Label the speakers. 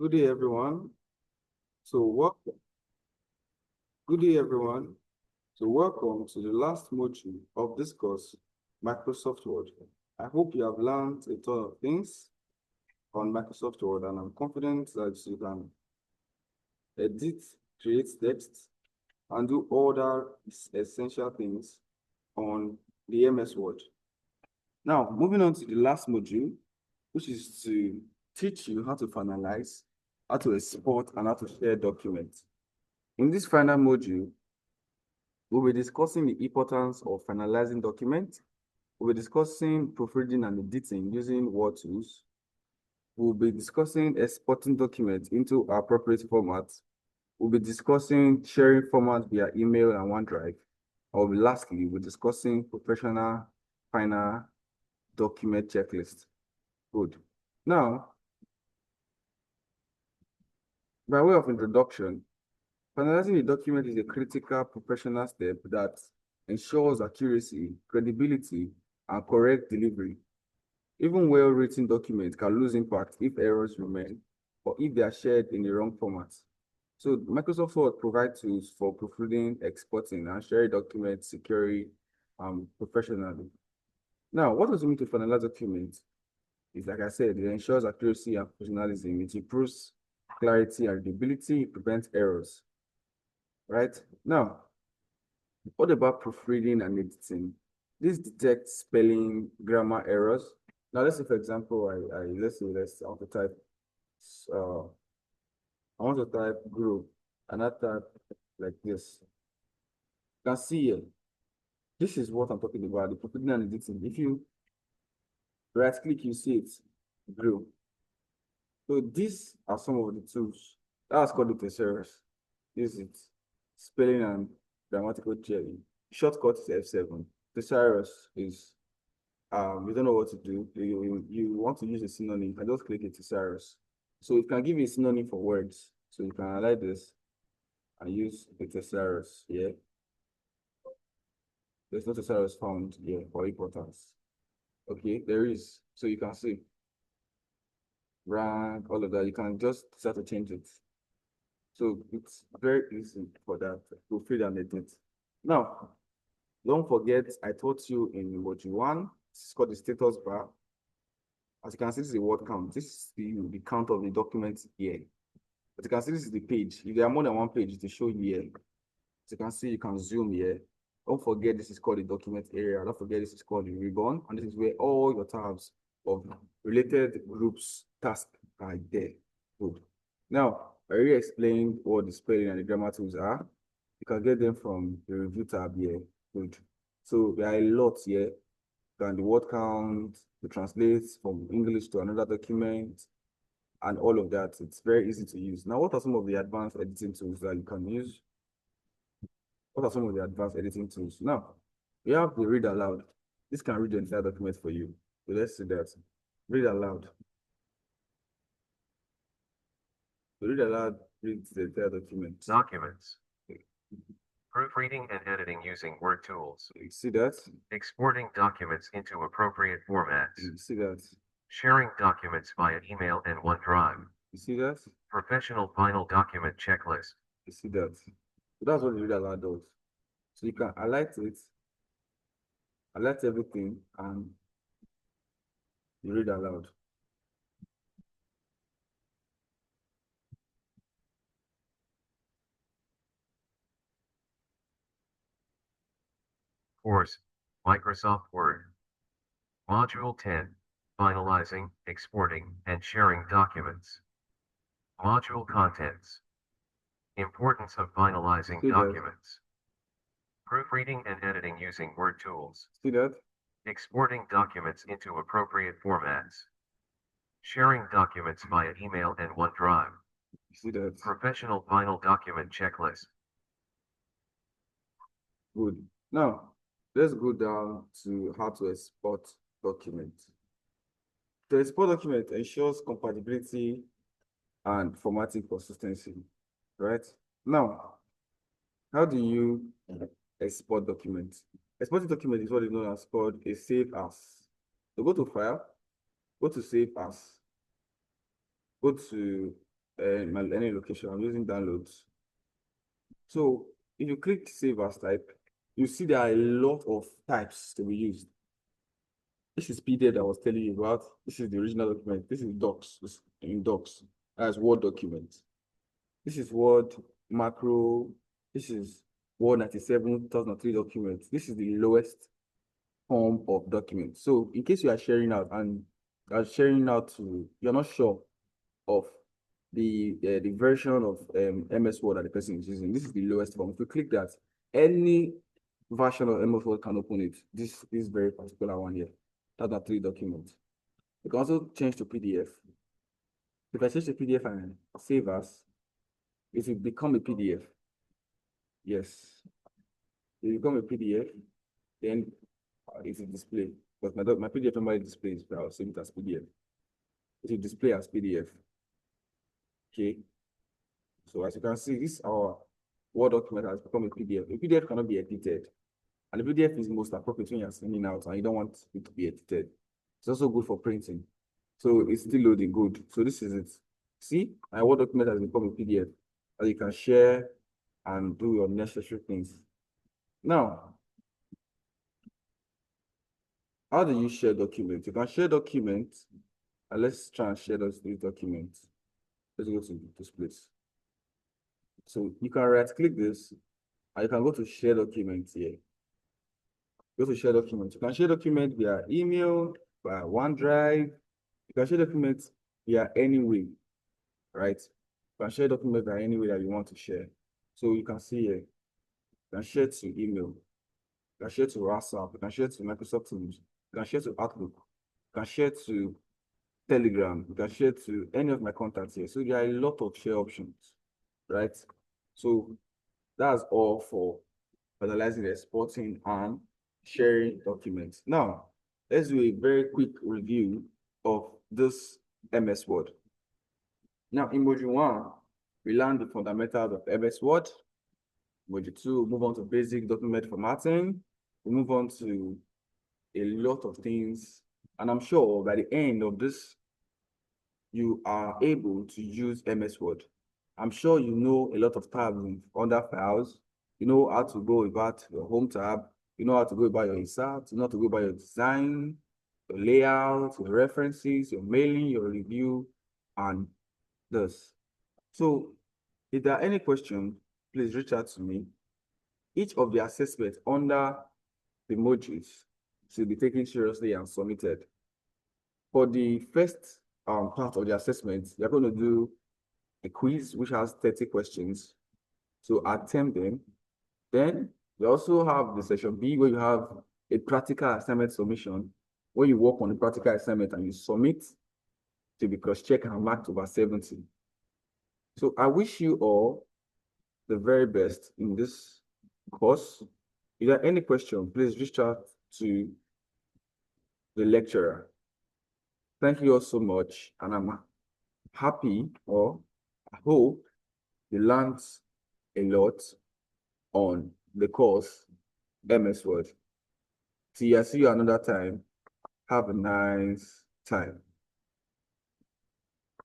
Speaker 1: Good day, everyone. So, what? Good day, everyone. So, welcome to the last module of this course, Microsoft Word. I hope you have learned a ton of things on Microsoft Word, and I'm confident that you can edit, create text, and do all the essential things on the MS Word. Now, moving on to the last module, which is to teach you how to finalize, how to export, and how to share documents. In this final module, we'll be discussing the importance of finalizing documents. We'll be discussing proofreading and editing using Word tools. We'll be discussing exporting documents into appropriate formats. We'll be discussing sharing formats via email and OneDrive. Lastly, we'll be discussing professional final document checklist. Good. Now, by way of introduction, finalizing a document is a critical professional step that ensures accuracy, credibility, and correct delivery. Even well-written documents can lose impact if errors remain or if they are shared in the wrong format. So Microsoft Word provides tools for proofreading, exporting, and sharing documents securely and professionally. Now, what does it mean to finalize documents? It's like I said, it ensures accuracy and professionalism. It improves clarity and readability, it prevents errors. Right? Now, what about proofreading and editing? This detects spelling, grammar errors. Now, let's say, for example, let's I want to type, group, and I type like this. You can see here, this is what I'm talking about, the proofreading and editing. If you right click, you see it, group. So these are some of the tools. That's called the thesaurus. This is it. Spelling and grammatical checking. Shortcut is F7. Thesaurus is you don't know what to do. You want to use a synonym, you can just click it thesaurus. So it can give you a synonym for words. So you can highlight this and use the thesaurus here. There's no thesaurus found here for importance. Okay, there is. So you can see rank, all of that. You can just start to change it. So it's very easy for that to fill and edit. Now, don't forget, I taught you in module 1, this is called the status bar. As you can see, this is the word count. This is the count of the document here. As you can see, this is the page. If there are more than one page, it will show here. As you can see, you can zoom here. Don't forget, this is called the document area. Don't forget, this is called the ribbon. And this is where all your tabs of related groups, tasks are there. Good. Now, I already explained what the spelling and the grammar tools are. You can get them from the review tab here. Good. So there are a lot here. And the word count, to translate from English to another document, and all of that. It's very easy to use. Now, what are some of the advanced editing tools that you can use? What are some of the advanced editing tools? Now, we have the read aloud. This can read the entire document for you. So let's see that. Read aloud. So read aloud reads the entire document.
Speaker 2: Documents. Proofreading and editing using Word tools.
Speaker 1: You see that?
Speaker 2: Exporting documents into appropriate formats.
Speaker 1: You see that?
Speaker 2: Sharing documents via email and OneDrive.
Speaker 1: You see that?
Speaker 2: Professional final document checklist.
Speaker 1: You see that? So that's what the read aloud does. So you can highlight it, highlight everything, and you read aloud.
Speaker 2: Course, Microsoft Word. Module 10, Finalizing, Exporting, and Sharing Documents. Module Contents. Importance of finalizing
Speaker 1: See that?
Speaker 2: documents. Proofreading and editing using Word tools.
Speaker 1: See that?
Speaker 2: Exporting documents into appropriate formats. Sharing documents via email and OneDrive.
Speaker 1: You see that?
Speaker 2: Professional final document checklist.
Speaker 1: Good. Now, let's go down to how to export documents. To export document ensures compatibility and formatting consistency, right? Now, how do you export documents? Exporting document is what is known as called a save as. So go to File, go to Save As, go to any location. I'm using downloads. So if you click save as type, you see there are a lot of types to be used. This is PDF that I was telling you about. This is the original document. This is docs. This in docs. That's Word document. This is Word macro. This is Word 97 2003 document. This is the lowest form of document. So in case you are sharing out and are sharing out to, you're not sure of the version of MS Word that the person is using. This is the lowest form. If you click that, any version of MS Word can open it. This very particular one here. That's a 3 document. You can also change to PDF. If I change to PDF and save as, it will become a PDF. Yes. It will become a PDF, then it will display. But my PDF normally displays, but I'll save it as PDF. It will display as PDF. Okay. So as you can see, this our Word document has become a PDF. A PDF cannot be edited. And the PDF is most appropriate when you're sending out and you don't want it to be edited. It's also good for printing. So it's still loading good. So this is it. See, my Word document has become a PDF that you can share and do your necessary things. Now, how do you share documents? You can share documents, and let's try and share those documents. Let's go to this place. So you can right-click this, and you can go to share documents here. Go to share documents. You can share documents via email, via OneDrive. You can share documents via any way, right? You can share documents via any way that you want to share. So you can see here, you can share to email, you can share to WhatsApp, you can share to Microsoft Teams, you can share to Outlook, you can share to Telegram, you can share to any of my contacts here. So there are a lot of share options, right? So that's all for finalizing, exporting, and sharing documents. Now, let's do a very quick review of this MS Word. Now, in module 1, we learned the fundamentals of MS Word. Module 2, move on to basic document formatting. We move on to a lot of things. And I'm sure by the end of this, you are able to use MS Word. I'm sure you know a lot of tabs under files. You know how to go about your home tab. You know how to go about your insert. You know how to go about your design, your layout, your references, your mailing, your review, and this. So if there are any questions, please reach out to me. Each of the assessments under the modules should be taken seriously and submitted. For the first part of the assessment, you're going to do a quiz which has 30 questions. So attempt them. Then we also have the section B where you have a practical assignment submission, where you work on the practical assignment and you submit to be cross-checked and marked over 70. So I wish you all the very best in this course. If there are any questions, please reach out to the lecturer. Thank you all so much, and I'm happy, or I hope you learned a lot on the course MS Word. See you another time. Have a nice time.